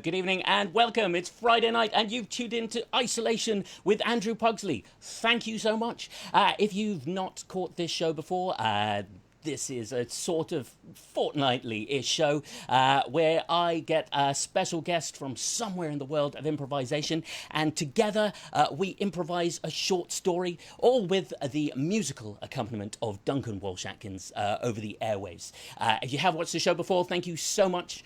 good evening and welcome. It's Friday night and you've tuned in to Isolation with Andrew Pugsley. Thank you so much. If you've not caught this show before, this is a sort of fortnightly-ish show where I get a special guest from somewhere in the world of improvisation, and together we improvise a short story, all with the musical accompaniment of Duncan Walsh Atkins over the airwaves. If you have watched the show before, thank you so much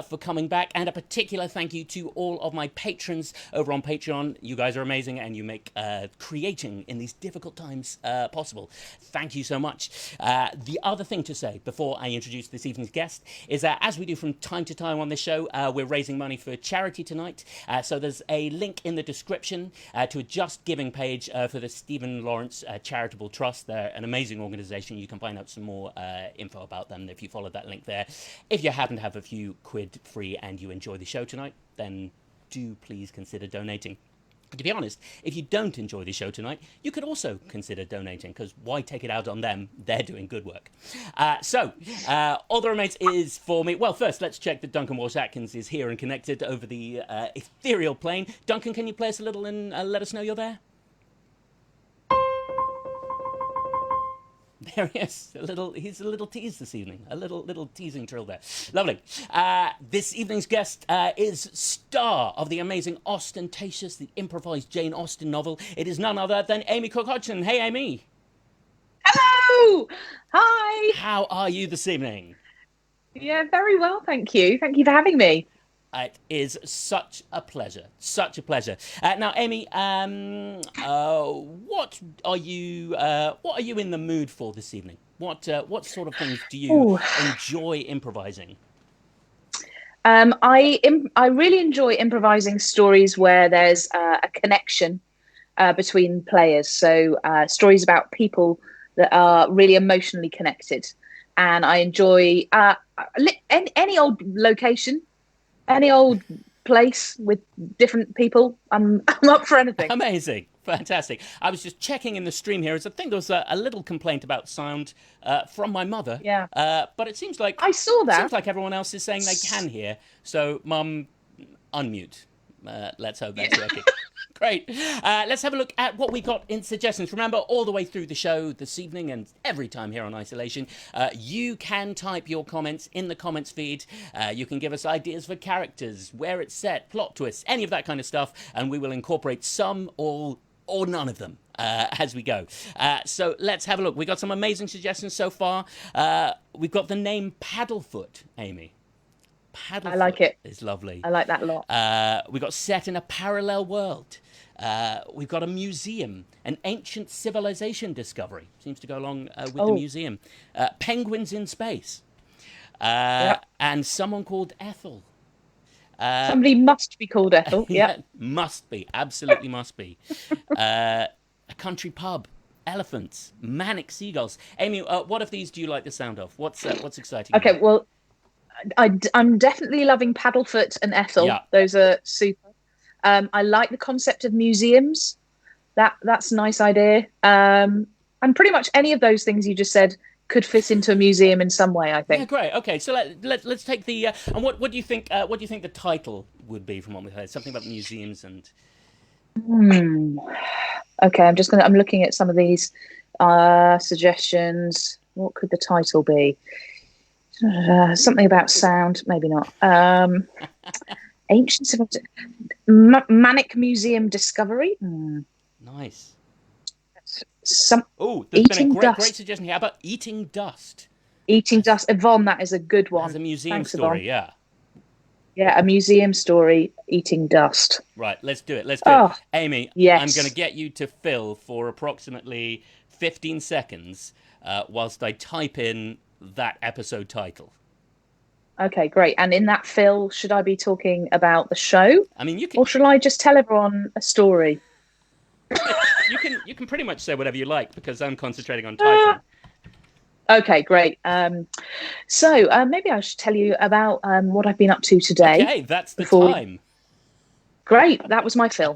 for coming back, and a particular thank you to all of my patrons over on Patreon. You guys are amazing and you make creating in these difficult times possible. Thank you so much. The other thing to say before I introduce this evening's guest is that, as we do from time to time on this show, we're raising money for charity tonight. So there's a link in the description to a Just Giving page for the Stephen Lawrence Charitable Trust. They're an amazing organisation. You can find out some more info about them if you follow that link there. If you happen to have a few quid free and you enjoy the show tonight, then do please consider donating. To be honest, if you don't enjoy the show tonight, you could also consider donating, because why take it out on them? They're doing good work. All that remains is for me. Well, first, let's check that Duncan Walsh Atkins is here and connected over the ethereal plane. Duncan, can you play us a little and let us know you're there? There he is. He's a little tease this evening. A little teasing trill there. Lovely. This evening's guest is star of the amazing Ostentatious, the improvised Jane Austen novel. It is none other than Cooke Hodgson. Hey, Amy. Hello. Hi. How are you this evening? Yeah, very well, thank you. Thank you for having me. It is such a pleasure. Such a pleasure. Now, Amy, what are you in the mood for this evening? What sort of things do you enjoy improvising? I really enjoy improvising stories where there's a connection between players. So stories about people that are really emotionally connected, and I enjoy any old location. Any old place with different people, I'm up for anything. Amazing. Fantastic. I was just checking in the stream here. I think there was a little complaint about sound from my mother. Yeah. But it seems like... I saw that. It seems like everyone else is saying they can hear. So, Mum, unmute. Let's hope that's working. Great. Let's have a look at what we got in suggestions. Remember, all the way through the show this evening and every time here on Isolation, you can type your comments in the comments feed. You can give us ideas for characters, where it's set, plot twists, any of that kind of stuff, and we will incorporate some, all, or none of them as we go. So let's have a look. We got some amazing suggestions so far. We've got the name Paddlefoot, Amy. Paddlefoot. I like it. It's lovely. I like that a lot. We got set in a parallel world. We've got a museum, an ancient civilization discovery. Seems to go along with the museum. Penguins in space. And someone called Ethel. Somebody must be called Ethel. Yeah. Must be. Absolutely must be. A country pub. Elephants. Manic seagulls. Amy, what of these do you like the sound of? What's exciting? Okay, well, I'm definitely loving Paddlefoot and Ethel. Yeah. Those are super. I like the concept of museums. That's a nice idea. And pretty much any of those things you just said could fit into a museum in some way, I think. Yeah, great. Okay, so let's take the and what do you think? What do you think the title would be from what we heard? Something about museums and. Okay, I'm looking at some of these suggestions. What could the title be? Something about sound, maybe not. Ancient Manic Museum Discovery. Nice. There's been a great suggestion here. How about Eating Dust? Eating Dust. Yvonne, that is a good one. It's a museum Thanks, story, Yvonne. yeah. Yeah, a museum story, Eating Dust. Right, let's do it. It. Amy, yes. I'm going to get you to fill for approximately 15 seconds whilst I type in that episode title. Okay, great. And in that fill, should I be talking about the show? I mean, you can, or should I just tell everyone a story? You can pretty much say whatever you like, because I'm concentrating on typing. Okay, great. So maybe I should tell you about what I've been up to today. Okay, that's the time. Great, that was my fill.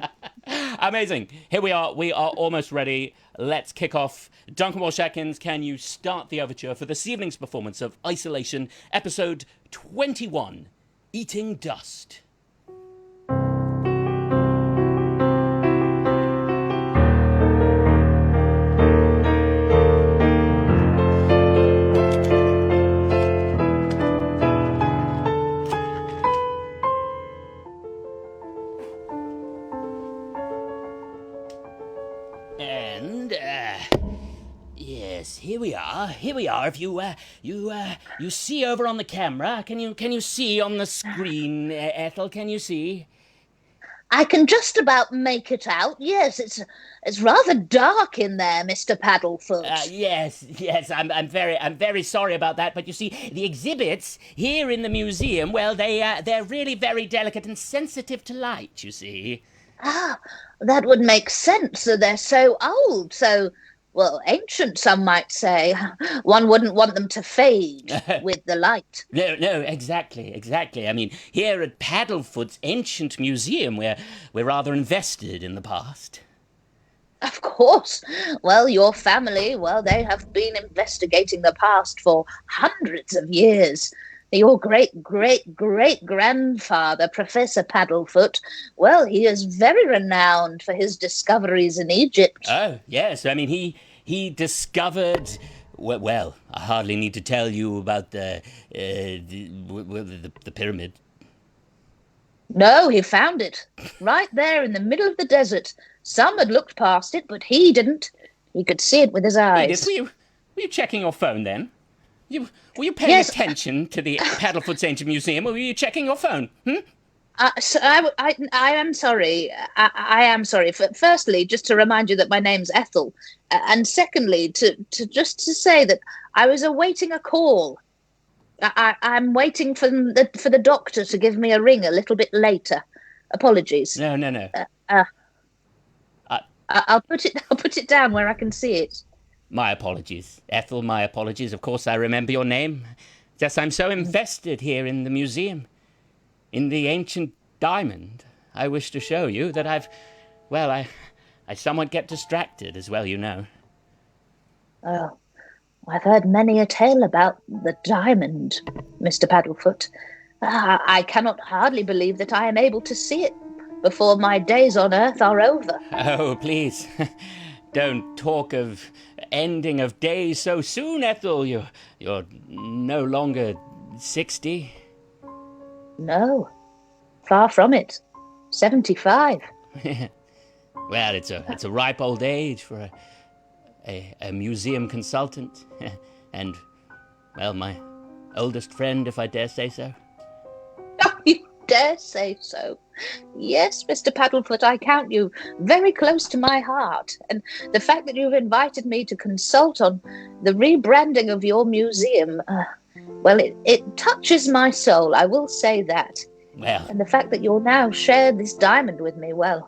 Amazing. Here we are. We are almost ready. Let's kick off. Duncan Walsh Atkins, can you start the overture for this evening's performance of Isolation, episode 21, Eating Dust? And yes, here we are. Here we are. If you see over on the camera, can you see on the screen, Ethel? Can you see? I can just about make it out. Yes, it's rather dark in there, Mr. Paddlefoot. Yes. I'm very sorry about that. But you see, the exhibits here in the museum, well, they're really very delicate and sensitive to light. You see. Ah, that would make sense. They're so old, well, ancient, some might say. One wouldn't want them to fade with the light. No, exactly. I mean, here at Paddlefoot's Ancient Museum, we're rather invested in the past. Of course. Well, your family, they have been investigating the past for hundreds of years. Your great-great-great-grandfather, Professor Paddlefoot, well, he is very renowned for his discoveries in Egypt. Oh, yes. I mean, he discovered... Well, I hardly need to tell you about the pyramid. No, he found it. Right there in the middle of the desert. Some had looked past it, but he didn't. He could see it with his eyes. Edith, were you checking your phone then? Were you paying attention to the Paddlefoot's Ancient Museum, or were you checking your phone? So I am sorry. I am sorry. Firstly, just to remind you that my name's Ethel, and secondly, to say that I was awaiting a call. I'm waiting for the doctor to give me a ring a little bit later. Apologies. No. I'll put it down where I can see it. My apologies, Ethel. My apologies. Of course, I remember your name. Just I'm so invested here in the museum, in the ancient diamond. I wish to show you that I somewhat get distracted as well, you know. Oh, I've heard many a tale about the diamond, Mr. Paddlefoot. I cannot hardly believe that I am able to see it before my days on Earth are over. Oh, please, don't talk of ending of days so soon, Ethel. You're no longer 60. No, far from it. 75. Well, it's a ripe old age for a museum consultant, and, well, my oldest friend, if I dare say so. Oh, you dare say so. Yes, Mr. Paddlefoot, I count you very close to my heart. And the fact that you've invited me to consult on the rebranding of your museum, it touches my soul, I will say that. Well, and the fact that you'll now share this diamond with me, well,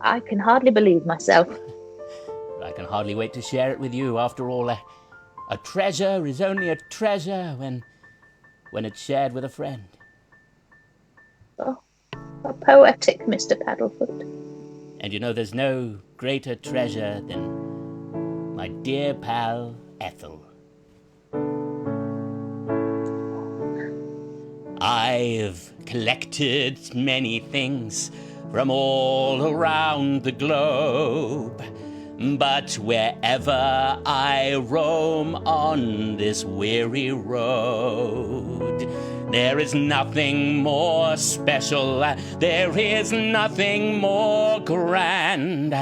I can hardly believe myself. I can hardly wait to share it with you. After all, a treasure is only a treasure when it's shared with a friend. Oh, how poetic, Mr. Paddlefoot. And you know, there's no greater treasure than my dear pal, Ethel. I've collected many things from all around the globe, but wherever I roam on this weary road, there is nothing more special, there is nothing more grand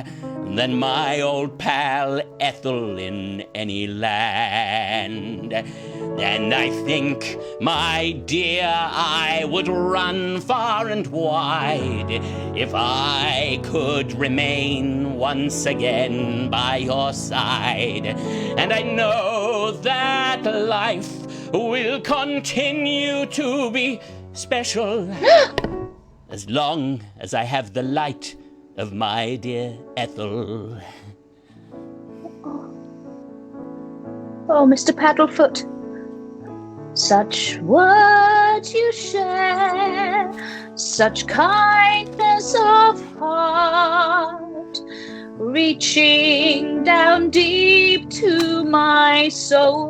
than my old pal Ethel in any land. And I think, my dear, I would run far and wide if I could remain once again by your side. And I know that life will continue to be special as long as I have the light of my dear Ethel. Oh, Mr. Paddlefoot, such words you share, such kindness of heart, reaching down deep to my soul.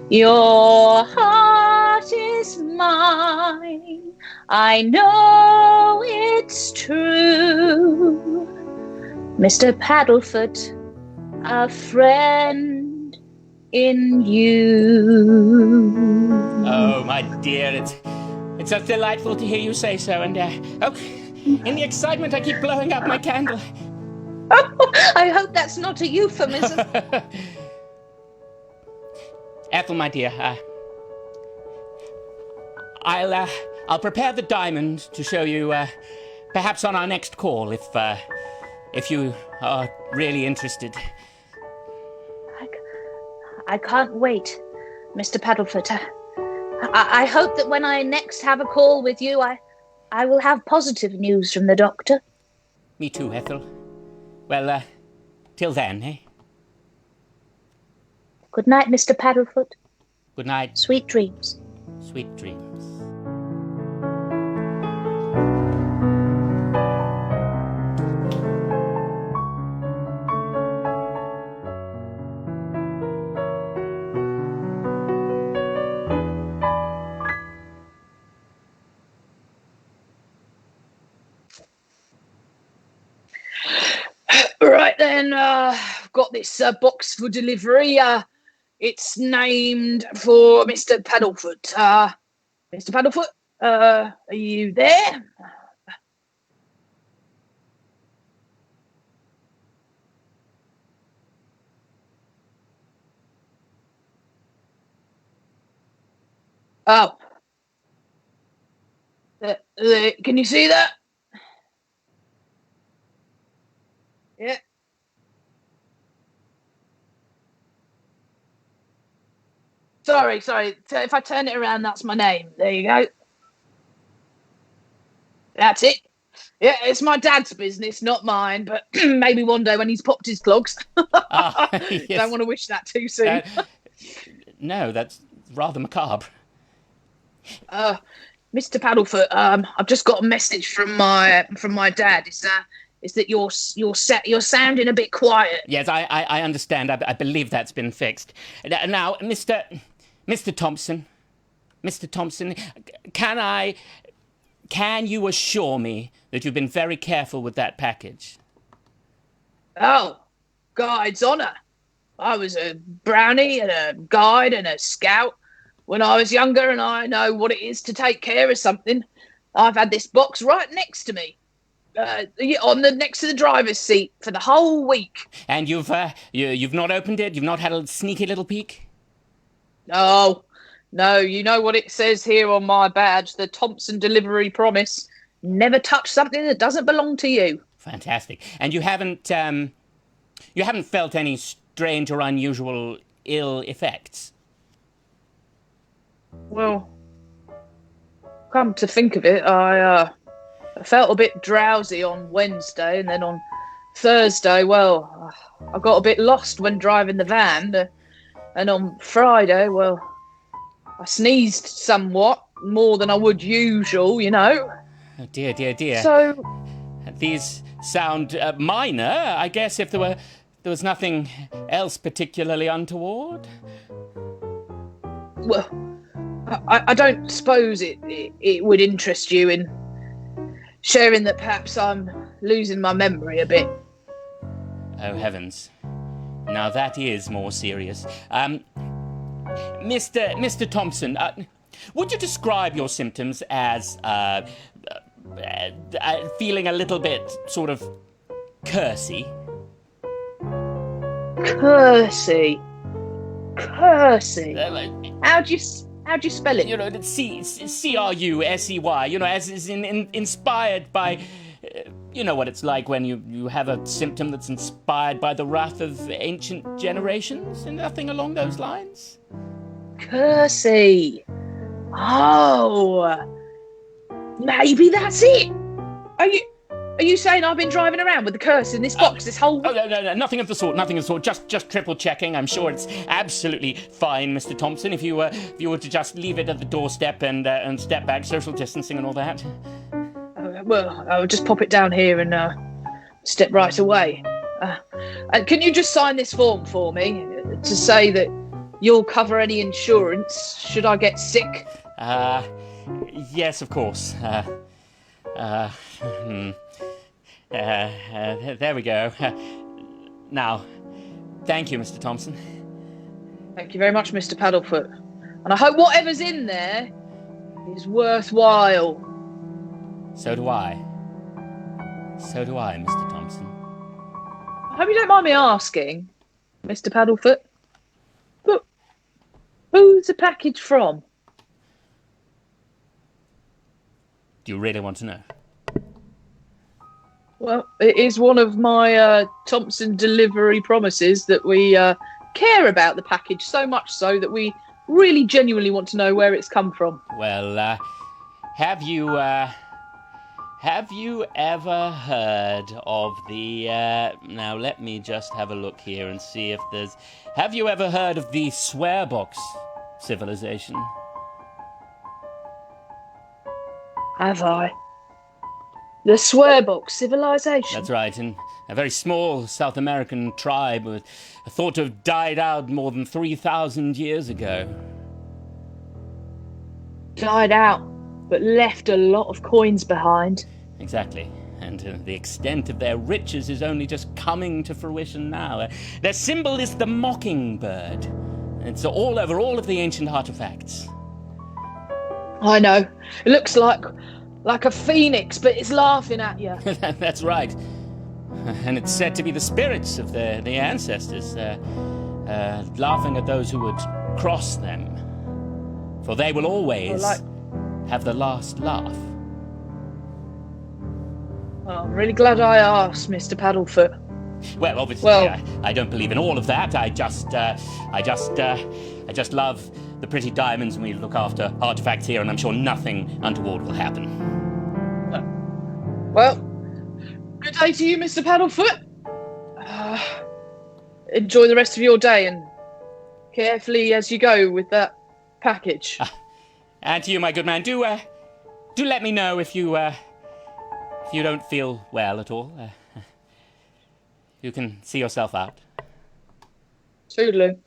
Your heart is mine, I know it's true. Mr. Paddlefoot, a friend in you. Oh, my dear, it's so delightful to hear you say so. And In the excitement, I keep blowing out my candle. I hope that's not a euphemism. Ethel, my dear, I'll prepare the diamond to show you, perhaps on our next call, if you are really interested. I can't wait, Mr. Paddlefoot. I hope that when I next have a call with you, I will have positive news from the doctor. Me too, Ethel. Well, till then, eh? Good night, Mr. Paddlefoot. Good night. Sweet dreams. Sweet dreams. Right then, I've got this box for delivery. It's named for Mr. Paddlefoot. Mr. Paddlefoot, are you there? Oh. Can you see that? Yeah. Sorry. So if I turn it around, that's my name. There you go. That's it. Yeah, it's my dad's business, not mine, but maybe one day when he's popped his clogs. Yes. Don't want to wish that too soon. No, that's rather macabre. Mr. Paddlefoot, I've just got a message from my dad. Is that you're sounding a bit quiet? Yes, I understand. I believe that's been fixed. Now, Mr. Thompson, can you assure me that you've been very careful with that package? Oh, guide's honour. I was a brownie and a guide and a scout when I was younger, and I know what it is to take care of something. I've had this box right next to me, next to the driver's seat for the whole week. And you've not opened it? You've not had a sneaky little peek? No, you know what it says here on my badge, the Thompson delivery promise. Never touch something that doesn't belong to you. Fantastic. And you haven't felt any strange or unusual ill effects? Well, come to think of it, I felt a bit drowsy on Wednesday, and then on Thursday, well, I got a bit lost when driving the van, and on Friday, well, I sneezed somewhat more than I would usual, you know. Oh dear. So these sound minor, I guess, if there was nothing else particularly untoward. Well, I don't suppose it would interest you in sharing that perhaps I'm losing my memory a bit. Oh, heavens. Now that is more serious. Mr. Thompson, would you describe your symptoms as feeling a little bit sort of cursy? Cursy? How'd you spell it? You know, it's C-R-U-S-E-Y, you know, as is inspired by... you know what it's like when you have a symptom that's inspired by the wrath of ancient generations, and nothing along those lines? Cursy. Oh, maybe that's it. Are you saying I've been driving around with the curse in this box this whole week? Oh, no, nothing of the sort, Just triple checking. I'm sure it's absolutely fine, Mr. Thompson, if you were to just leave it at the doorstep and step back, social distancing and all that. Well, I'll just pop it down here and step right away. And can you just sign this form for me to say that you'll cover any insurance should I get sick? Yes, of course. There we go. Now, thank you, Mr. Thompson. Thank you very much, Mr. Paddlefoot. And I hope whatever's in there is worthwhile. So do I. So do I, Mr. Thompson. I hope you don't mind me asking, Mr. Paddlefoot, but who's the package from? Do you really want to know? Well, it is one of my Thompson delivery promises that we care about the package so much so that we really genuinely want to know where it's come from. Well, have you ever heard of the, now let me just have a look here and see if there's, have you ever heard of the swearbox civilization? Have I? The swearbox civilization? That's right, in a very small South American tribe thought to have died out more than 3,000 years ago. Died out, but left a lot of coins behind. Exactly. And the extent of their riches is only just coming to fruition now. Their symbol is the mockingbird. It's all over all of the ancient artifacts. I know. It looks like a phoenix, but it's laughing at you. That's right. And it's said to be the spirits of the ancestors, laughing at those who would cross them. For they will always have the last laugh. Oh, I'm really glad I asked, Mr. Paddlefoot. Well, obviously, I don't believe in all of that. I just love the pretty diamonds, and we look after artifacts here, and I'm sure nothing untoward will happen. Well, good day to you, Mr. Paddlefoot. Enjoy the rest of your day, and carefully as you go with that package. And to you, my good man, do let me know if you don't feel well at all. You can see yourself out. Toodaloo.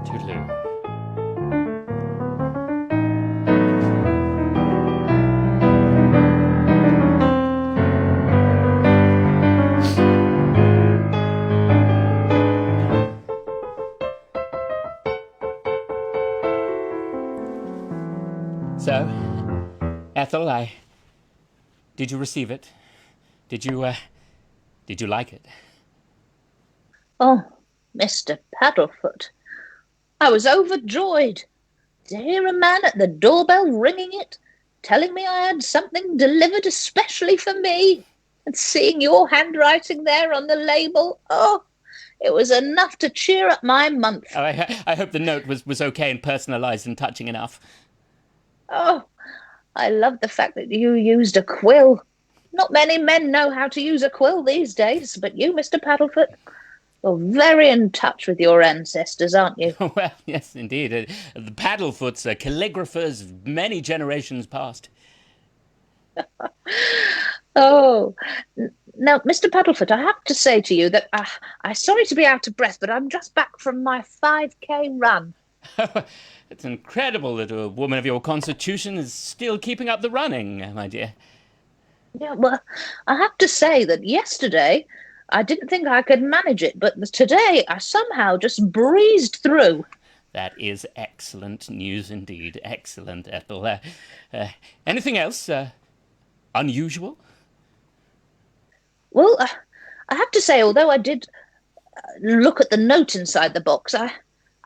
Toodaloo. So, Ethel, did you receive it? Did you like it? Oh, Mr. Paddlefoot, I was overjoyed to hear a man at the doorbell ringing it, telling me I had something delivered especially for me, and seeing your handwriting there on the label. Oh, it was enough to cheer up my month. Oh, I hope the note was okay and personalised and touching enough. Oh, I love the fact that you used a quill. Not many men know how to use a quill these days, but you, Mr. Paddlefoot, you're very in touch with your ancestors, aren't you? Well, yes, indeed. The Paddlefoots are calligraphers of many generations past. Oh, now, Mr. Paddlefoot, I have to say to you that I'm sorry to be out of breath, but I'm just back from my 5K run. It's incredible that a woman of your constitution is still keeping up the running, my dear. Yeah, well, I have to say that yesterday I didn't think I could manage it, but today I somehow just breezed through. That is excellent news indeed. Excellent, Ethel. Anything else unusual? Well, I have to say, although I did look at the note inside the box,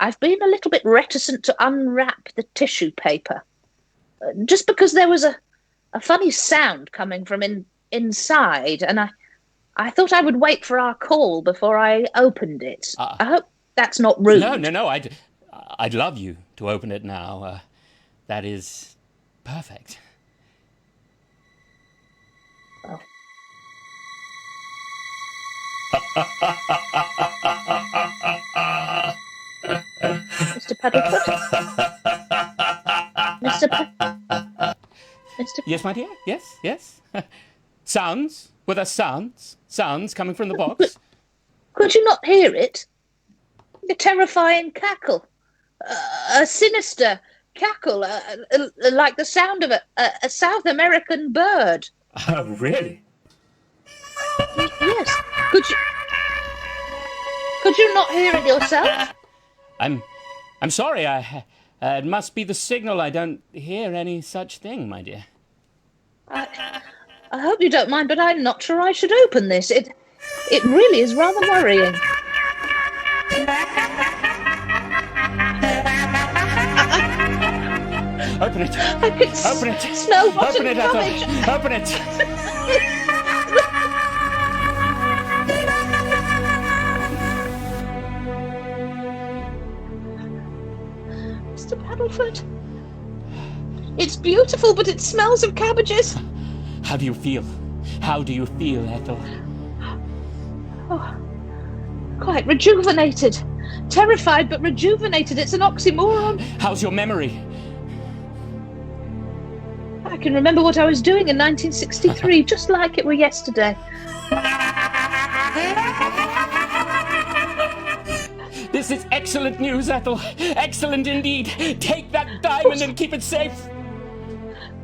I've been a little bit reticent to unwrap the tissue paper, just because there was a funny sound coming from inside, and I thought I would wait for our call before I opened it. I hope that's not rude. No. I'd love you to open it now. That is perfect. Oh. Mr. Paddlefoot? Mr. Yes, my dear? Yes. Sounds? Were there sounds? Sounds coming from the box? Could you not hear it? A terrifying cackle. A sinister cackle, like the sound of a South American bird. Oh, really? Yes. Could you not hear it yourself? I'm sorry. It must be the signal. I don't hear any such thing, my dear. I hope you don't mind, but I'm not sure I should open this. It really is rather worrying. Open it. I can Open it. smell rotten Open it, cabbage. Ethel. Open it. Mr. Paddlefoot. It's beautiful, but it smells of cabbages. How do you feel? How do you feel, Ethel? Oh, quite rejuvenated. Terrified, but rejuvenated. It's an oxymoron. How's your memory? I can remember what I was doing in 1963, just like it were yesterday. This is excellent news, Ethel. Excellent indeed. Take that diamond and keep it safe.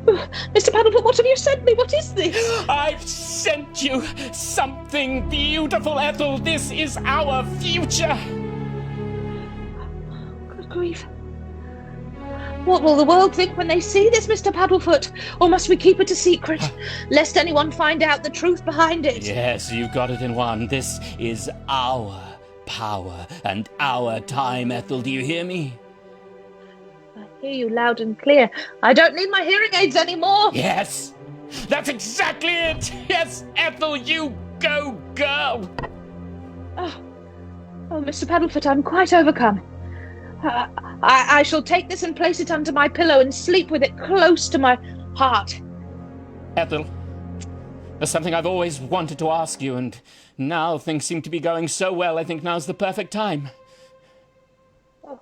Mr. Paddlefoot, what have you sent me? What is this? I've sent you something beautiful, Ethel. This is our future. Good grief. What will the world think when they see this, Mr. Paddlefoot? Or must we keep it a secret, lest anyone find out the truth behind it? Yes, you got it in one. This is our power and our time, Ethel. Do you hear me? I hear you loud and clear. I don't need my hearing aids anymore. Yes, that's exactly it. Yes, Ethel, you go, girl. Oh, Mr. Paddlefoot, I'm quite overcome. I shall take this and place it under my pillow and sleep with it close to my heart. Ethel, there's something I've always wanted to ask you, and now things seem to be going so well, I think now's the perfect time. Oh,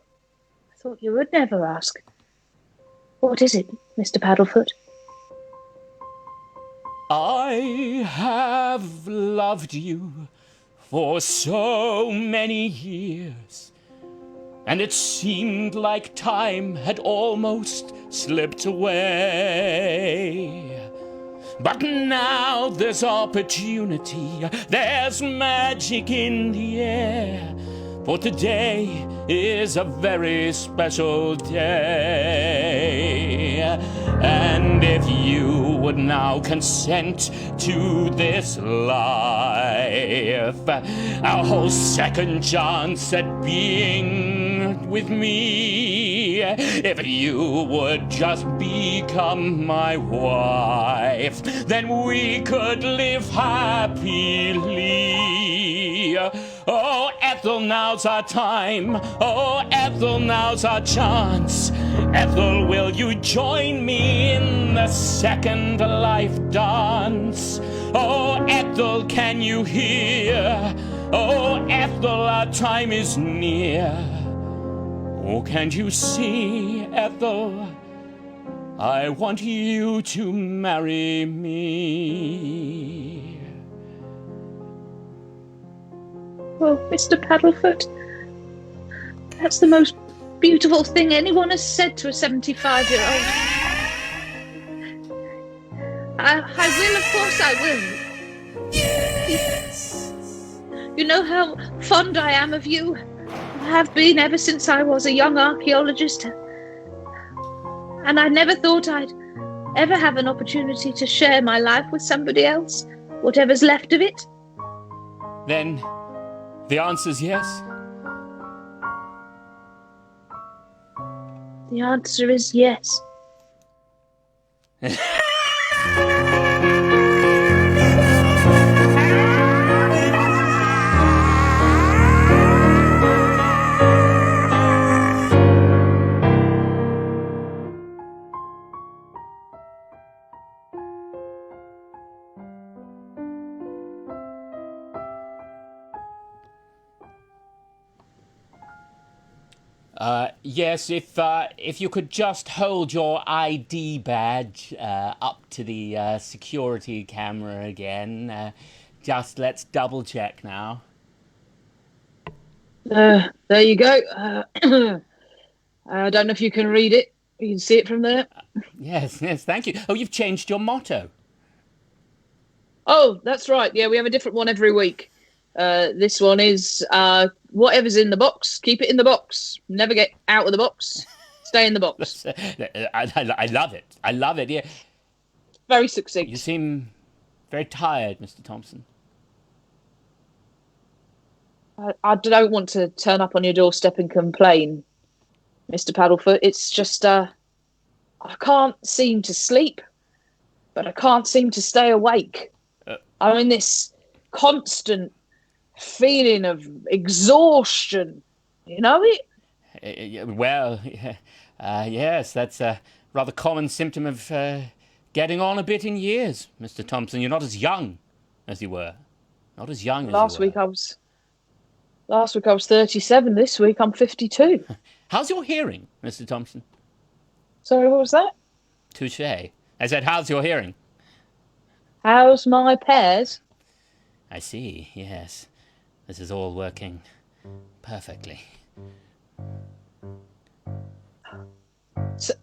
I thought you would never ask. What is it, Mr. Paddlefoot? I have loved you for so many years, and it seemed like time had almost slipped away. But now there's opportunity, there's magic in the air, for today is a very special day. And if you would now consent to this life, our whole second chance at being with me, if you would just become my wife, then we could live happily. Oh, Ethel, now's our time. Oh, Ethel, now's our chance. Ethel, will you join me in the second life dance? Oh, Ethel, can you hear? Oh, Ethel, our time is near. Oh, can't you see, Ethel? I want you to marry me. Oh, Mr. Paddlefoot, that's the most beautiful thing anyone has said to a 75-year-old. I will, of course I will. Yes. You know how fond I am of you. I have been ever since I was a young archaeologist. And I never thought I'd ever have an opportunity to share my life with somebody else, whatever's left of it. Then the answer's yes? The answer is yes. Yes, if you could just hold your ID badge up to the security camera again. Just let's double check now. There you go. I don't know if you can read it. You can see it from there. Yes, thank you. Oh, you've changed your motto. Oh, that's right. Yeah, we have a different one every week. This one is whatever's in the box, keep it in the box. Never get out of the box. Stay in the box. I love it. I love it. Yeah. Very succinct. You seem Very tired, Mr. Thompson. I don't want to turn up on your doorstep and complain, Mr. Paddlefoot. It's just I can't seem to sleep, but I can't seem to stay awake. I'm in this constant feeling of exhaustion. You know it? Well, yes, that's a rather common symptom of getting on a bit in years, Mr. Thompson. You're not as young as you were. Not as young as Last you were. Last week I was 37. This week I'm 52. How's your hearing, Mr. Thompson? Sorry, what was that? Touché. I said, how's your hearing? How's my pears? I see, yes. This is all working perfectly.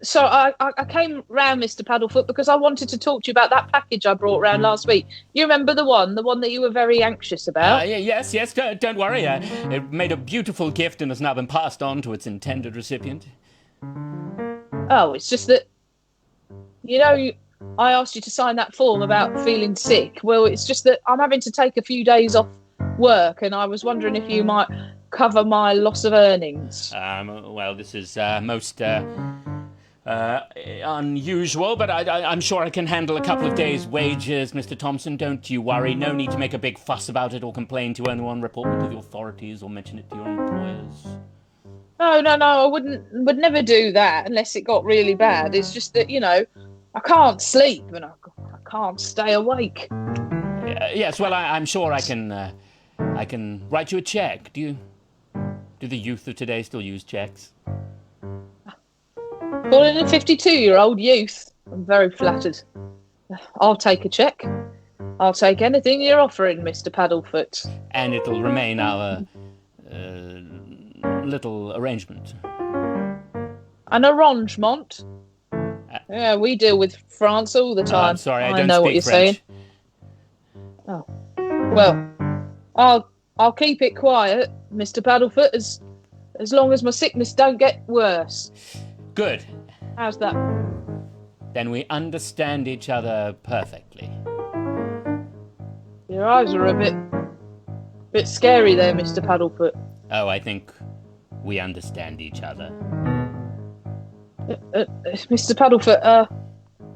So I came round, Mr. Paddlefoot, because I wanted to talk to you about that package I brought round last week. You remember the one that you were very anxious about? Yes, don't worry. It made a beautiful gift and has now been passed on to its intended recipient. Oh, it's just that, I asked you to sign that form about feeling sick. Well, it's just that I'm having to take a few days off work, and I was wondering if you might cover my loss of earnings. Well, this is most unusual, but I'm sure I can handle a couple of days' wages, Mr. Thompson. Don't you worry. No need to make a big fuss about it or complain to anyone, report me to the authorities or mention it to your employers. No, I would never do that unless it got really bad. It's just that, I can't sleep and I can't stay awake. Yes, well, I'm sure I can write you a check. Do the youth of today still use checks? Calling a 52-year-old youth. I'm very flattered. I'll take a check. I'll take anything you're offering, Mr. Paddlefoot. And it'll remain our little arrangement. An arrangement? Yeah, we deal with France all the time. I'm sorry, I don't know speak what you're French. saying. Oh, well, I'll keep it quiet, Mr. Paddlefoot, as long as my sickness don't get worse. Good. How's that? Then we understand each other perfectly. Your eyes are a bit scary there, Mr. Paddlefoot. Oh, I think we understand each other. Mr. Paddlefoot,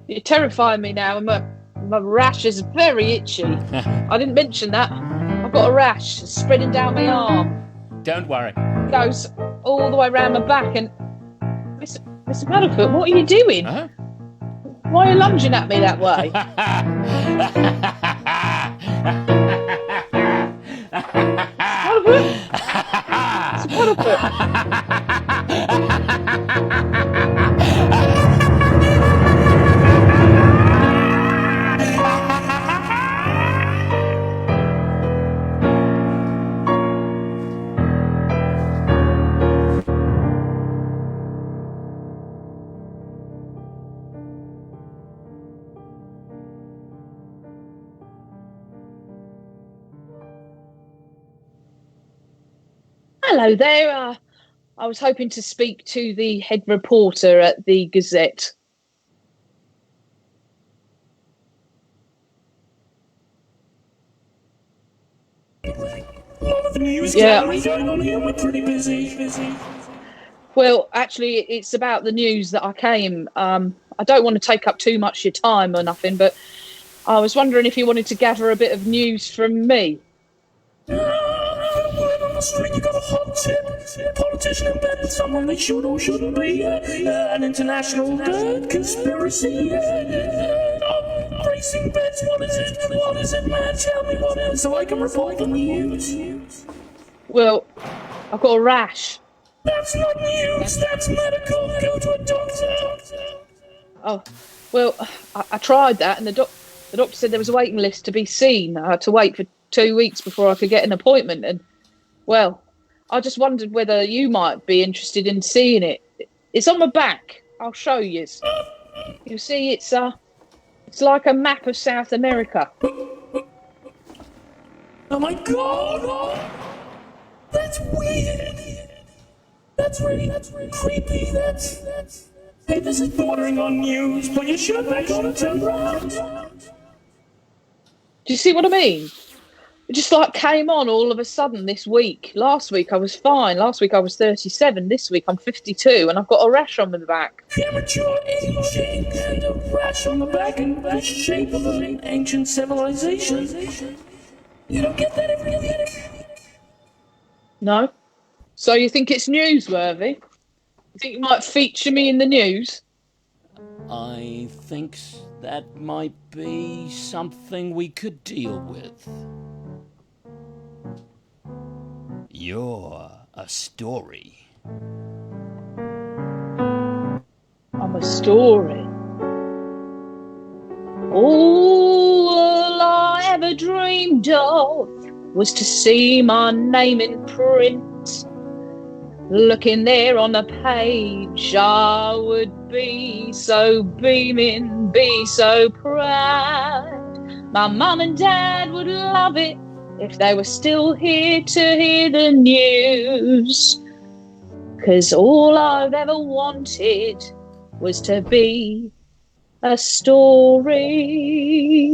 you're terrifying me now. My rash is very itchy. I didn't mention that. I've got a rash spreading down my arm. Don't worry. It goes all the way around my back. And Mr. Paddlefoot, what are you doing? Huh? Why are you lunging at me that way? Paddlefoot? Mr. Paddlefoot? Hello there. I was hoping to speak to the head reporter at the Gazette. Yeah. We're pretty busy. Well, actually, it's about the news that I came. I don't want to take up too much of your time or nothing, but I was wondering if you wanted to gather a bit of news from me. You got a hot tip. Politician embedded someone they should or shouldn't be. An international conspiracy. Racing bets. What is it, man? Tell me what is, so I can report the news. Well, I've got a rash. That's not news. That's medical. Go to a doctor. Oh, well, I tried that, and the doctor said there was a waiting list to be seen. I had to wait for 2 weeks before I could get an appointment, and well, I just wondered whether you might be interested in seeing it. It's on my back. I'll show you. You see, it's like a map of South America. Oh my God! That's weird. That's really creepy. Hey, this is bordering on news, but you should make sure to turn around. Do you see what I mean? It just like came on all of a sudden this week. Last week I was fine. Last week I was 37. This week I'm 52 and I've got a rash on my back. Premature aging and a rash on the back in the shape of an ancient civilization. You don't get that every day. No? So you think it's newsworthy? You think you might feature me in the news? I think that might be something we could deal with. You're a story. I'm a story. All I ever dreamed of was to see my name in print. Looking there on the page, I would be so beaming, be so proud. My mum and dad would love it if they were still here to hear the news. 'Cause all I've ever wanted was to be a story.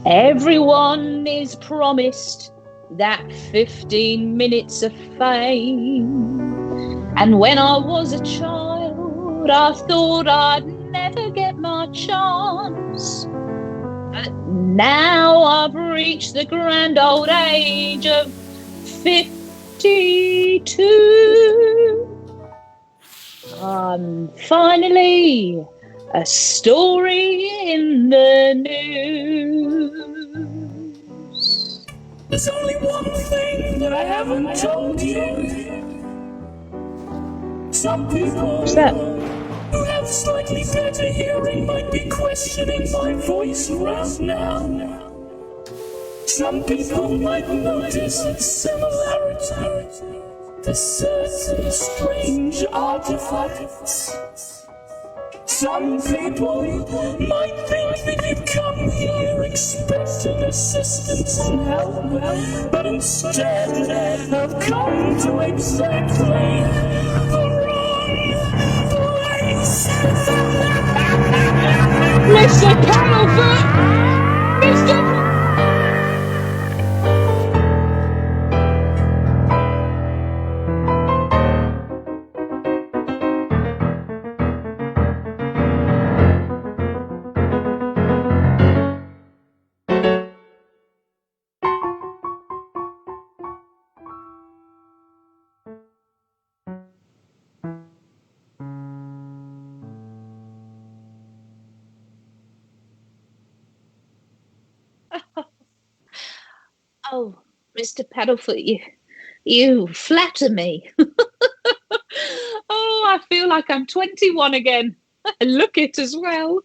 Everyone is promised that 15 minutes of fame. And when I was a child, I thought I'd never get my chance. But now I've reached the grand old age of 52. I'm finally a story in the news. There's only one thing that I haven't told you. Some people What's that? who have slightly better hearing might be questioning my voice right now. Some people might notice similarities to certain strange artifacts. Some people might think that you come here expecting assistance and help, but instead have come to exactly the wrong place. Mr. Paddlefoot! Mr. Oh, Mr. Paddlefoot, you flatter me. Oh, I feel like I'm 21 again. I look it as well.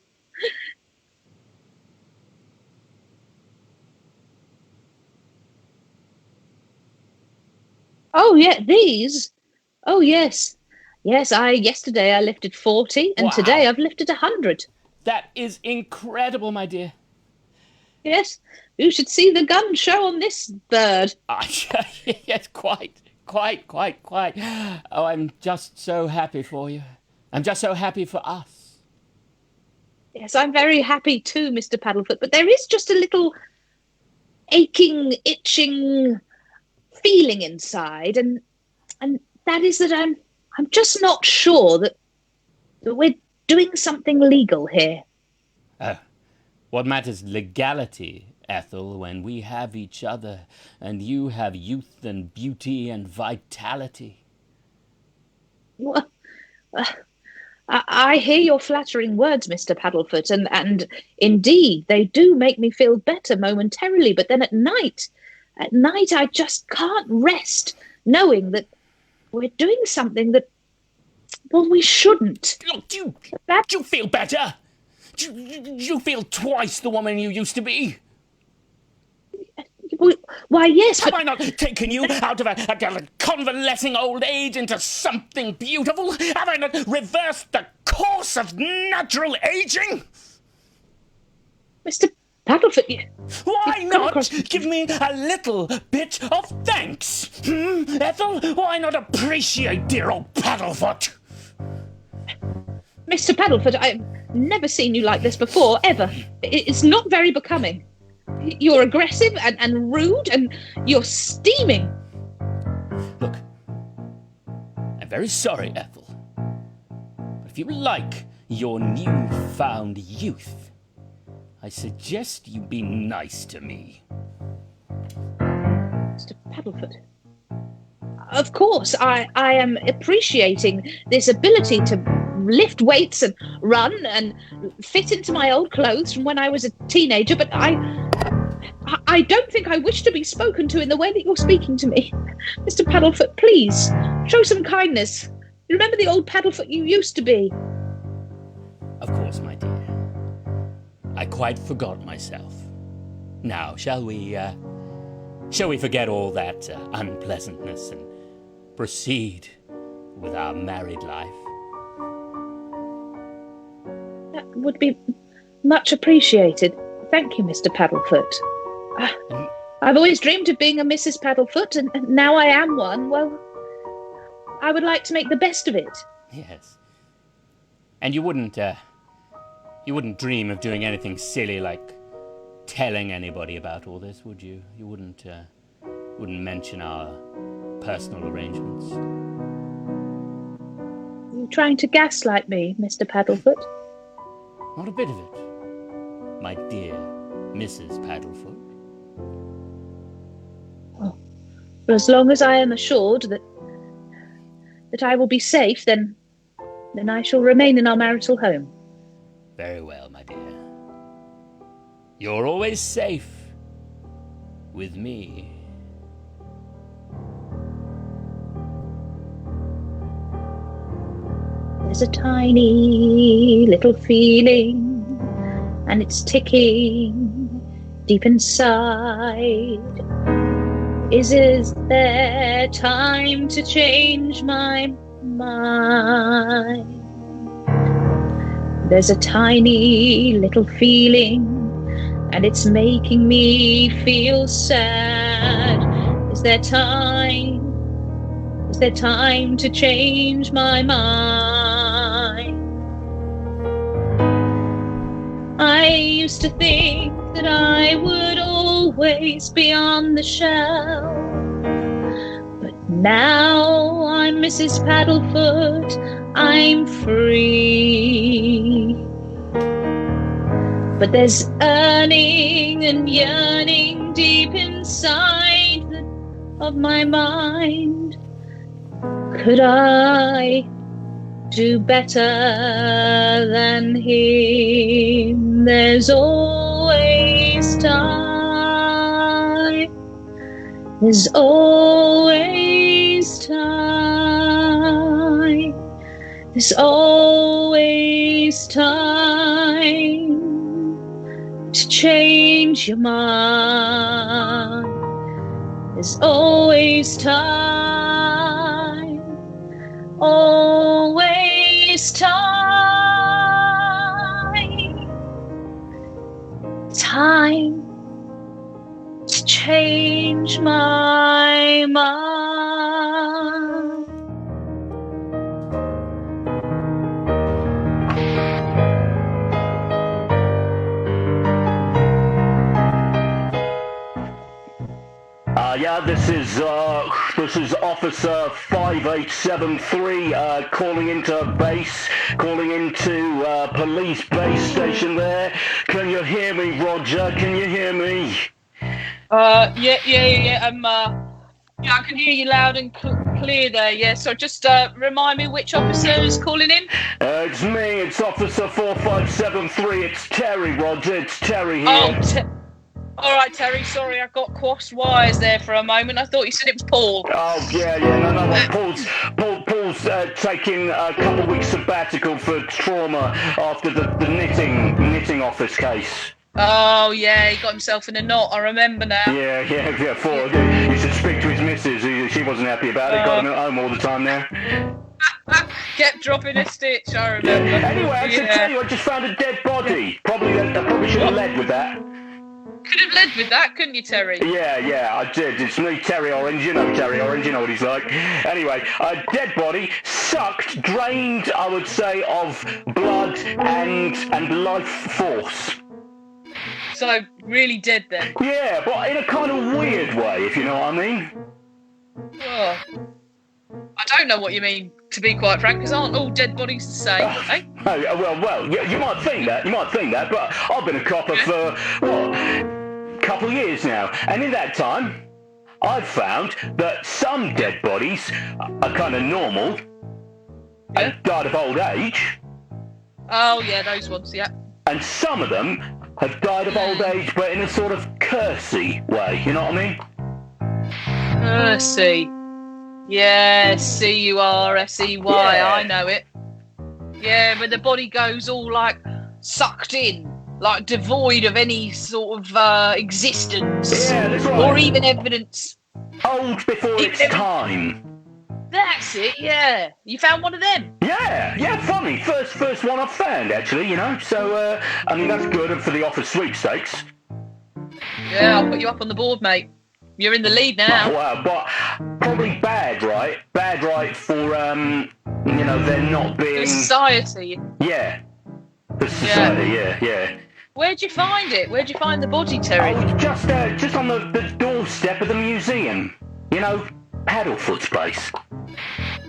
Oh, yeah, these. Oh, yes. Yes, yesterday I lifted 40 and Wow. today I've lifted 100. That is incredible, my dear. Yes, you should see the gun show on this bird. Yes, quite. Oh, I'm just so happy for you. I'm just so happy for us. Yes, I'm very happy too, Mr. Paddlefoot, but there is just a little aching, itching feeling inside, and that is that I'm just not sure that we're doing something legal here. What matters legality, Ethel, when we have each other and you have youth and beauty and vitality? Well, I hear your flattering words, Mr. Paddlefoot, and indeed they do make me feel better momentarily, but then at night I just can't rest knowing that we're doing something that, well, we shouldn't. Look, do you feel better? Do you feel twice the woman you used to be? Why, yes, Have but I not taken you out of a convalescing old age into something beautiful? Have I not reversed the course of natural aging? Mr. Paddlefoot, Why you've come not across- give me a little bit of thanks? Ethel, why not appreciate dear old Paddlefoot? Mr. Paddlefoot, I've never seen you like this before, ever. It's not very becoming. You're aggressive and rude, and you're steaming. Look, I'm very sorry, Ethel. But if you like your newfound youth, I suggest you be nice to me. Mr. Paddlefoot. Of course, I am appreciating this ability to lift weights and run and fit into my old clothes from when I was a teenager, but I don't think I wish to be spoken to in the way that you're speaking to me. Mr. Paddlefoot, please, show some kindness. Remember the old Paddlefoot you used to be. Of course, my dear. I quite forgot myself. Now, shall we forget all that unpleasantness and proceed with our married life? That would be much appreciated. Thank you, Mr. Paddlefoot. I've always dreamed of being a Mrs. Paddlefoot, and now I am one. Well, I would like to make the best of it. Yes. And you wouldn't dream of doing anything silly like telling anybody about all this, would you? You wouldn't mention our personal arrangements? Are you trying to gaslight me, Mr. Paddlefoot? Not a bit of it, my dear Mrs. Paddlefoot. Well, for as long as I am assured that I will be safe, then I shall remain in our marital home. Very well, my dear. You're always safe with me. There's a tiny little feeling, and it's ticking deep inside. Is there time to change my mind? There's a tiny little feeling, and it's making me feel sad. Is there time to change my mind? I used to think that I would always be on the shelf, but now I'm Mrs. Paddlefoot, I'm free. But there's yearning and yearning deep inside of my mind. Could I do better than him? There's always time. There's always time. There's always time to change your mind. There's always time, always time, time to change my mind. Yeah, this is Officer 5873 calling into base, calling into police base station there. Can you hear me, Roger? Can you hear me? Yeah. I can hear you loud and clear there. Yeah. So just remind me which officer is calling in. It's me. It's Officer 4573. It's Terry, Roger. It's Terry here. Oh. All right, Terry. Sorry, I got crossed wires there for a moment. I thought you said it was Paul. Oh yeah. No. Paul's taking a couple of weeks sabbatical for trauma after the knitting office case. Oh yeah, he got himself in a knot. I remember now. Yeah. You should speak to his missus. She wasn't happy about it. Got him at home all the time now. Kept dropping a stitch. I remember. Anyway, I should tell you, I just found a dead body. Probably should have led with that. could have led with that, couldn't you, Terry? Yeah, I did. It's me, Terry Orange. You know Terry Orange. You know what he's like. Anyway, a dead body, sucked, drained, I would say, of blood and life force. So, really dead then? Yeah, but in a kind of weird way, if you know what I mean. Oh, I don't know what you mean, to be quite frank, because aren't all dead bodies the same, eh? Well, you might think that, but I've been a copper for, a couple of years now, and in that time, I've found that some dead bodies are kind of normal and died of old age. Oh, yeah, those ones, yeah. And some of them have died of old age, but in a sort of cursey way, you know what I mean? Cursey. Yeah, C-U-R-S-E-Y, Yeah. I know it. Yeah, but the body goes all, like, sucked in, like devoid of any sort of existence. Yeah, that's right. Or even evidence. Old before its time. That's it, yeah. You found one of them? Yeah, funny. First one I've found, actually, you know. So, I mean, that's good for the office sweepstakes. Yeah, I'll put you up on the board, mate. You're in the lead now. Oh, wow, but probably bad, right? Bad, right, for, there not being... For society. Yeah. For society, yeah. Where'd you find it? Where'd you find the body, Terry? Oh, just on the doorstep of the museum. You know, Paddlefoot's place.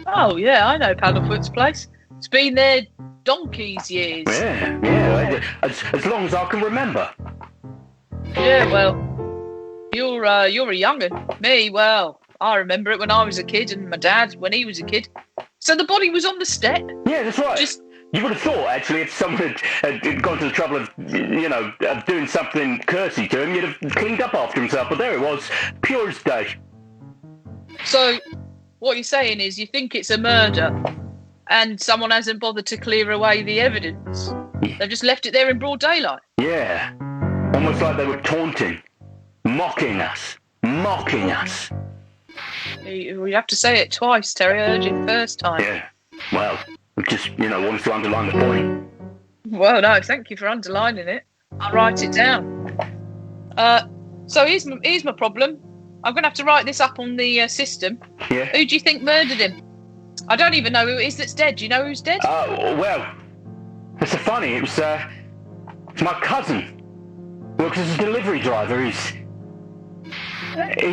Oh, yeah, I know Paddlefoot's place. It's been there donkey's years. Yeah, as long as I can remember. Yeah, well, you're a young'un. Me, well, I remember it when I was a kid, and my dad when he was a kid. So the body was on the step. Yeah, that's right. Just You would have thought, actually, if someone had gone to the trouble of, of doing something cursy to him, you'd have cleaned up after himself. But there it was, pure as day. So, what you're saying is you think it's a murder and someone hasn't bothered to clear away the evidence. They've just left it there in broad daylight. Yeah. Almost like they were taunting, mocking us. You have to say it twice, Terry. I heard you first time. Yeah. Well, just, wanted to underline the point. Well, no, thank you for underlining it. I'll write it down. So here's my problem. I'm going to have to write this up on the system. Yeah. Who do you think murdered him? I don't even know who it is that's dead. Do you know who's dead? Well, it's so funny. It's my cousin. Works as a delivery driver. He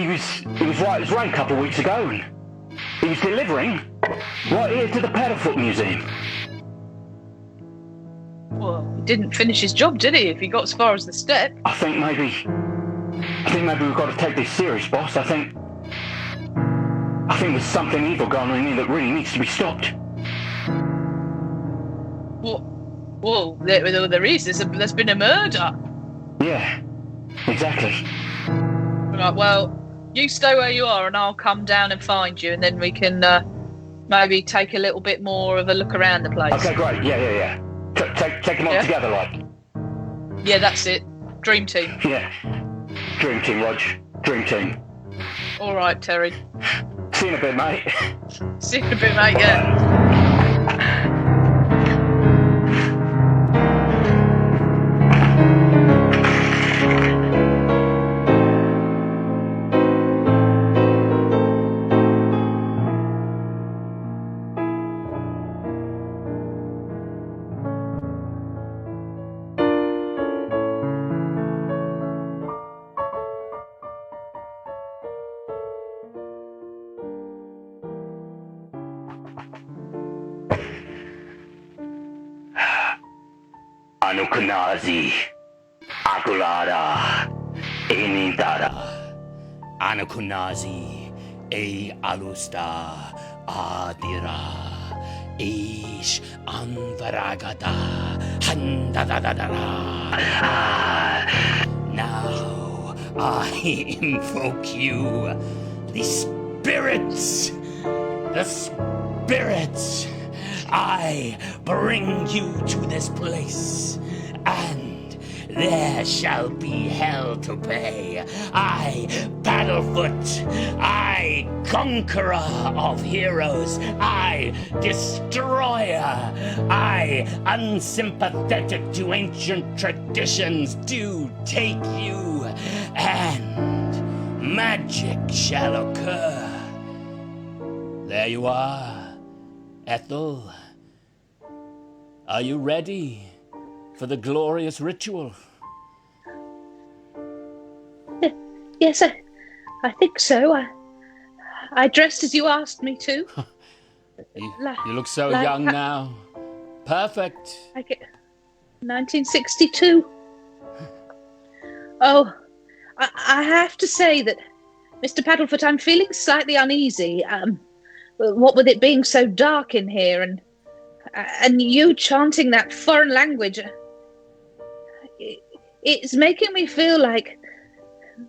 was right as rain a couple of weeks ago, and he was delivering right here to the Paddlefoot Museum. Well, he didn't finish his job, did he? If he got as far as the step. I think maybe we've got to take this serious, boss. I think there's something evil going on here that really needs to be stopped. Well, there is. There's been a murder. Yeah, exactly. Right, well, you stay where you are and I'll come down and find you, and then we can maybe take a little bit more of a look around the place. Okay, great. Yeah. Take them all together, like. Yeah, that's it. Dream team. Yeah. Dream team, Rog. Dream team. All right, Terry. See you in a bit, mate. See you in a bit, mate, yeah. Anukunazi, Akulada, Enintara. Anakunazi, E Alusta, Adira, Ish Anvaragada, Handadadadara. Now I invoke you, the spirits. I bring you to this place, and there shall be hell to pay. I, Paddlefoot, I, conqueror of heroes, I, destroyer, I, unsympathetic to ancient traditions, do take you, and magic shall occur. There you are, Ethel. Are you ready for the glorious ritual? Yes, I think so. I dressed as you asked me to. You look so young now. Perfect. Like 1962. Oh, I have to say that, Mr. Paddlefoot, I'm feeling slightly uneasy. What with it being so dark in here, and you chanting that foreign language, it's making me feel like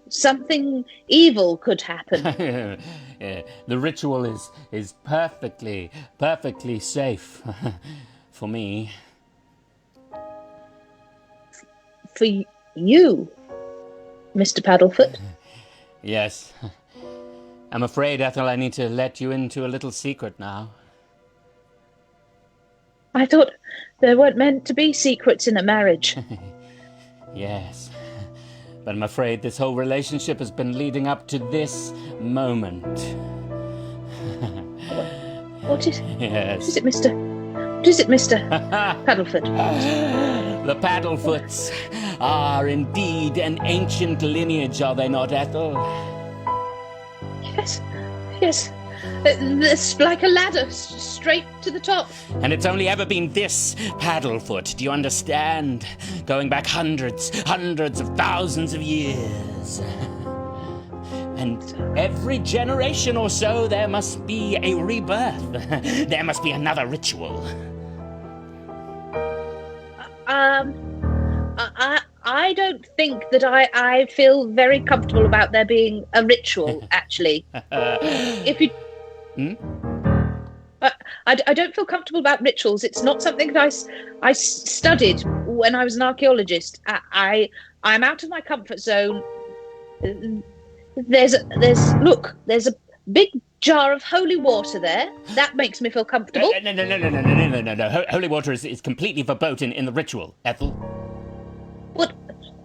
something evil could happen. Yeah, the ritual is perfectly safe for me. For you, Mr. Paddlefoot? Yes. I'm afraid, Ethel, I need to let you into a little secret now. I thought there weren't meant to be secrets in a marriage. Yes. But I'm afraid this whole relationship has been leading up to this moment. What is Yes. What is it, Mr. Paddlefoot? The Paddlefoots are indeed an ancient lineage, are they not, Ethel? Yes. It's like a ladder, straight to the top. And it's only ever been this Paddlefoot, do you understand? Going back hundreds of thousands of years. And every generation or so, there must be a rebirth. There must be another ritual. I don't think that I feel very comfortable about there being a ritual, actually. If you... I don't feel comfortable about rituals. It's not something that I studied when I was an archaeologist. I'm out of my comfort zone. There's a big jar of holy water there. That makes me feel comfortable. No. Holy water is completely verboten in the ritual, Ethel. What?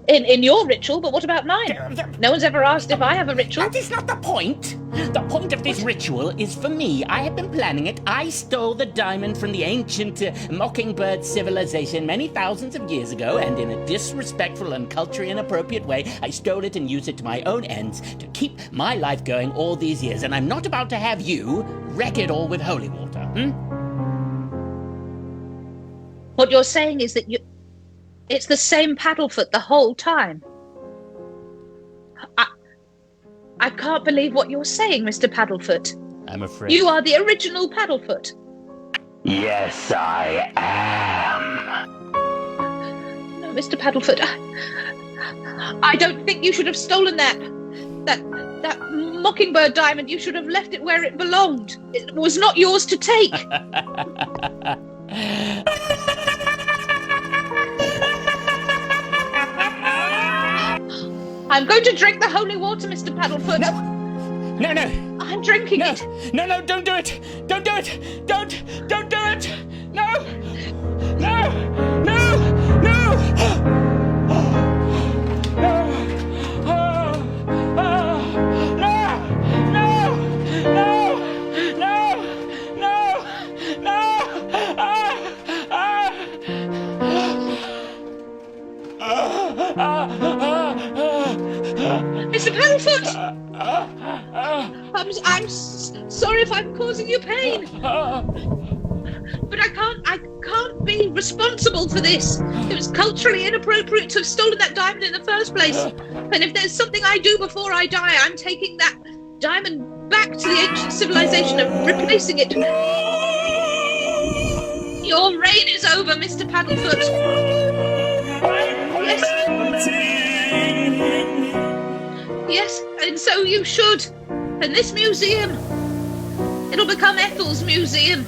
In your ritual, but what about mine? No one's ever asked if I have a ritual. That is not the point. The point of this ritual is for me. I have been planning it. I stole the diamond from the ancient mockingbird civilization many thousands of years ago, and in a disrespectful and culturally inappropriate way, I stole it and used it to my own ends to keep my life going all these years. And I'm not about to have you wreck it all with holy water. What you're saying is that it's the same Paddlefoot the whole time. I can't believe what you're saying, Mr. Paddlefoot. I'm afraid. You are the original Paddlefoot. Yes, I am. No, Mr. Paddlefoot, I don't think you should have stolen that mockingbird diamond. You should have left it where it belonged. It was not yours to take. I'm going to drink the holy water, Mr. Paddlefoot. No. I'm drinking it. No, don't do it. Don't do it. Don't do it. No. Mr. Paddlefoot! I'm sorry if I'm causing you pain. But I can't be responsible for this. It was culturally inappropriate to have stolen that diamond in the first place. And if there's something I do before I die, I'm taking that diamond back to the ancient civilization and replacing it. Your reign is over, Mr. Paddlefoot. Yes, and so you should. And this museum, it'll become Ethel's museum.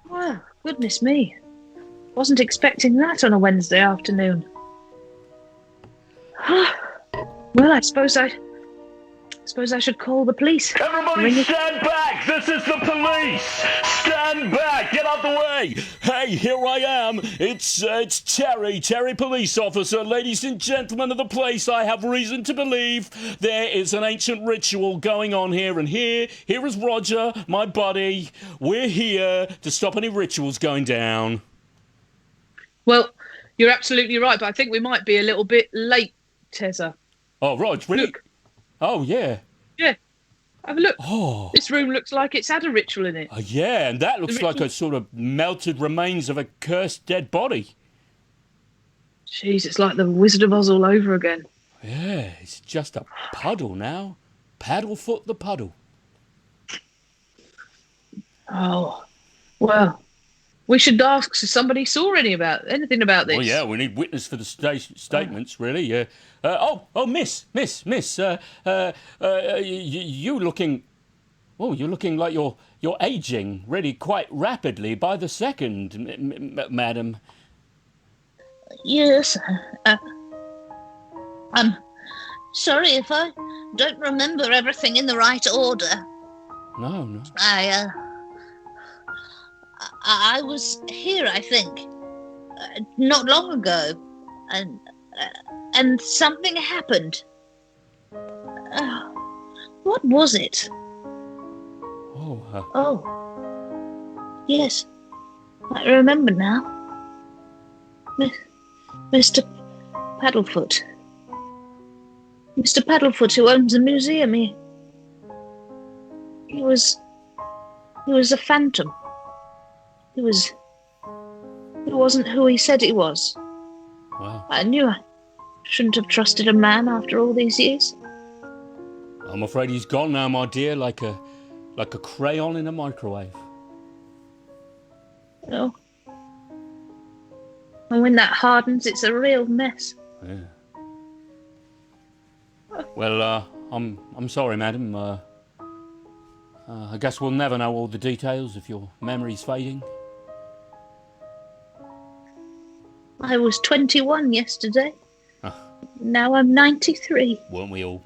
Well, goodness me. Wasn't expecting that on a Wednesday afternoon. Well, I suppose I should call the police. Everybody stand back! This is the police! Stand back! Get out the way! Hey, here I am. It's Terry police officer. Ladies and gentlemen of the place, I have reason to believe there is an ancient ritual going on here. And here is Roger, my buddy. We're here to stop any rituals going down. Well, you're absolutely right, but I think we might be a little bit late, Tezza. Oh, Rog, really? Look. Oh, yeah. Yeah. Have a look. Oh. This room looks like it's had a ritual in it. Yeah, and that looks like a sort of melted remains of a cursed dead body. Jeez, it's like the Wizard of Oz all over again. Yeah, it's just a puddle now. Paddlefoot the puddle. Oh, well, we should ask if somebody saw anything about this. Well, yeah, we need witness for the statements, really. Yeah. Miss. You looking? Oh, you're looking like you're aging really quite rapidly by the second, madam. Yes. I'm sorry if I don't remember everything in the right order. No. I was here, I think, not long ago, and something happened. What was it? Oh, yes, I remember now. Mr. Paddlefoot. Mr. Paddlefoot, who owns a museum, he was a phantom. He wasn't who he said he was. Wow. I knew I shouldn't have trusted a man after all these years. I'm afraid he's gone now, my dear, like a crayon in a microwave. Oh. And when that hardens, it's a real mess. Yeah. Well, I'm sorry, madam. I guess we'll never know all the details if your memory's fading. I was 21 yesterday. Ah. Now I'm 93. Weren't we all?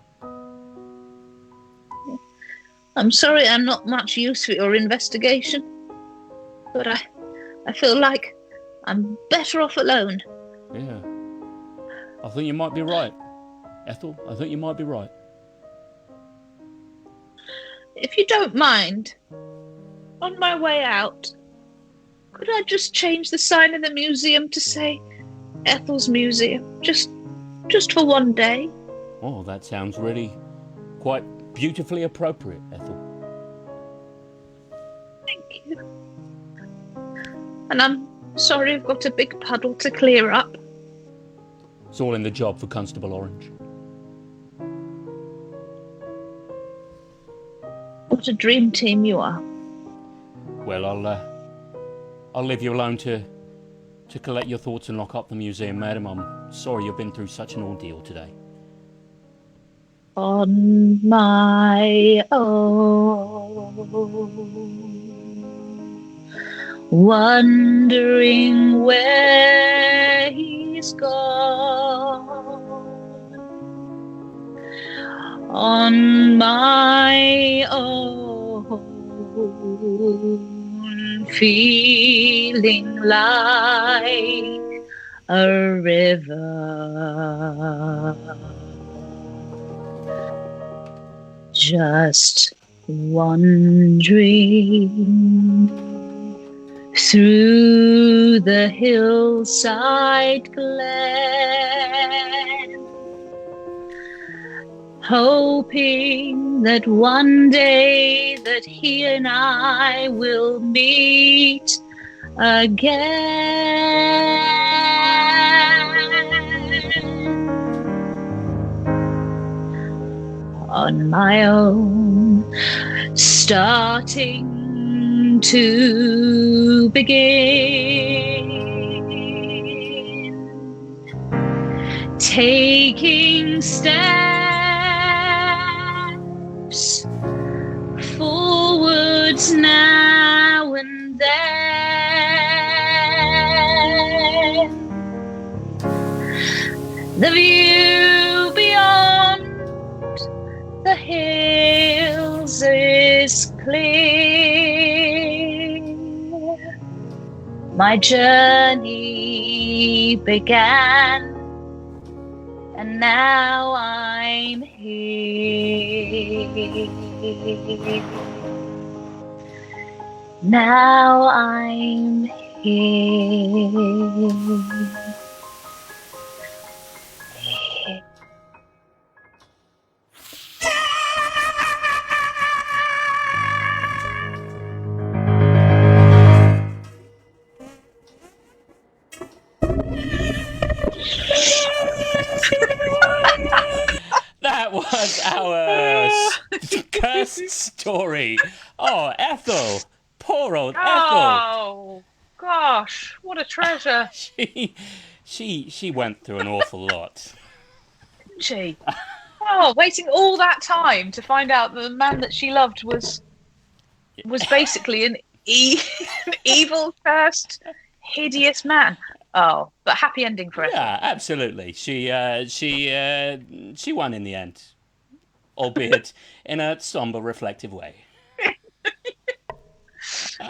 I'm sorry I'm not much use for your investigation, but I feel like I'm better off alone. Yeah. I think you might be right, Ethel. I think you might be right. If you don't mind, on my way out, could I just change the sign in the museum to say Ethel's Museum, just for one day? Oh, that sounds really quite beautifully appropriate, Ethel. Thank you. And I'm sorry I've got a big puddle to clear up. It's all in the job for Constable Orange. What a dream team you are. Well, I'll leave you alone to collect your thoughts and lock up the museum, madam. I'm sorry you've been through such an ordeal today. On my own, wondering where he's gone. On my own, feeling like a river, just wandering through the hillside glen, hoping that one day that he and I will meet again. On my own, starting to begin, taking steps moves forwards now and then. The view beyond the hills is clear. My journey began, and now I'm here. Now I'm here. That was our cursed story. Oh, Ethel. Poor old Ethel. Oh, gosh, what a treasure. She went through an awful lot. Didn't she? Oh, waiting all that time to find out that the man that she loved was basically an evil, cursed, hideous man. Oh, but happy ending for her. Yeah, absolutely. She won in the end, albeit in a somber, reflective way.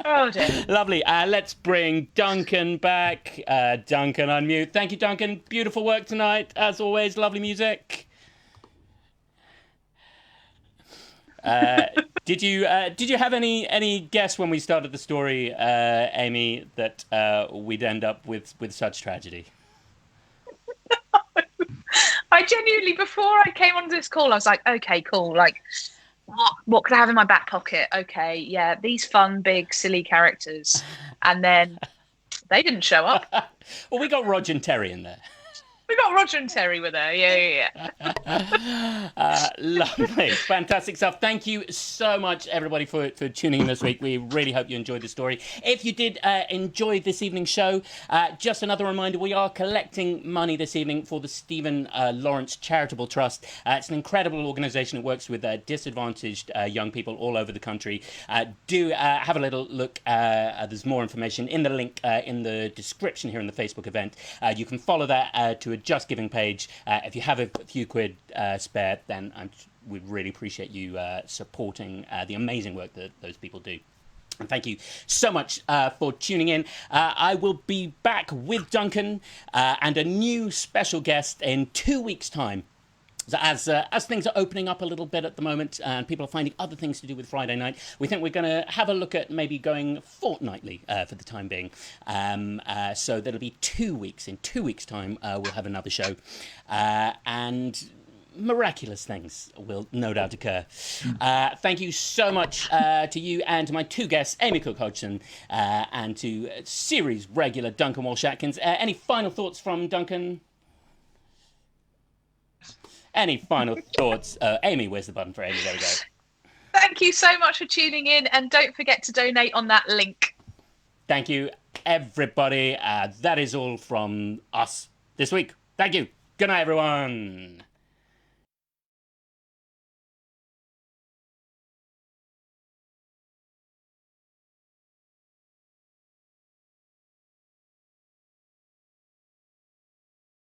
Oh dear. Lovely. Let's bring Duncan back. Duncan, unmute. Thank you, Duncan. Beautiful work tonight, as always. Lovely music. Did you have any guess when we started the story, Amy, that we'd end up with such tragedy? I genuinely, before I came onto this call, I was like, okay, cool. Like, what could I have in my back pocket? Okay, yeah, these fun, big, silly characters. And then they didn't show up. Well, we got Roger and Terry in there. We got Roger and Terry with her. Yeah. Lovely. Fantastic stuff. Thank you so much, everybody, for tuning in this week. We really hope you enjoyed the story. If you did enjoy this evening's show, just another reminder, we are collecting money this evening for the Stephen Lawrence Charitable Trust. It's an incredible organisation that works with disadvantaged young people all over the country. Do have a little look. There's more information in the link in the description here in the Facebook event. You can follow that to a Just Giving page. If you have a few quid spare, then we'd really appreciate you supporting the amazing work that those people do. And thank you so much for tuning in. I will be back with Duncan and a new special guest in 2 weeks' time. So as things are opening up a little bit at the moment and people are finding other things to do with Friday night, we think we're going to have a look at maybe going fortnightly for the time being. So that'll be 2 weeks. In 2 weeks' time, we'll have another show. And miraculous things will no doubt occur. Thank you so much to you and to my two guests, Amy Cooke Hodgson and to series regular Duncan Walsh Atkins. Any final thoughts from Duncan? Any final thoughts? Amy, where's the button for Amy? There we go. Thank you so much for tuning in, and don't forget to donate on that link. Thank you, everybody. That is all from us this week. Thank you. Good night, everyone.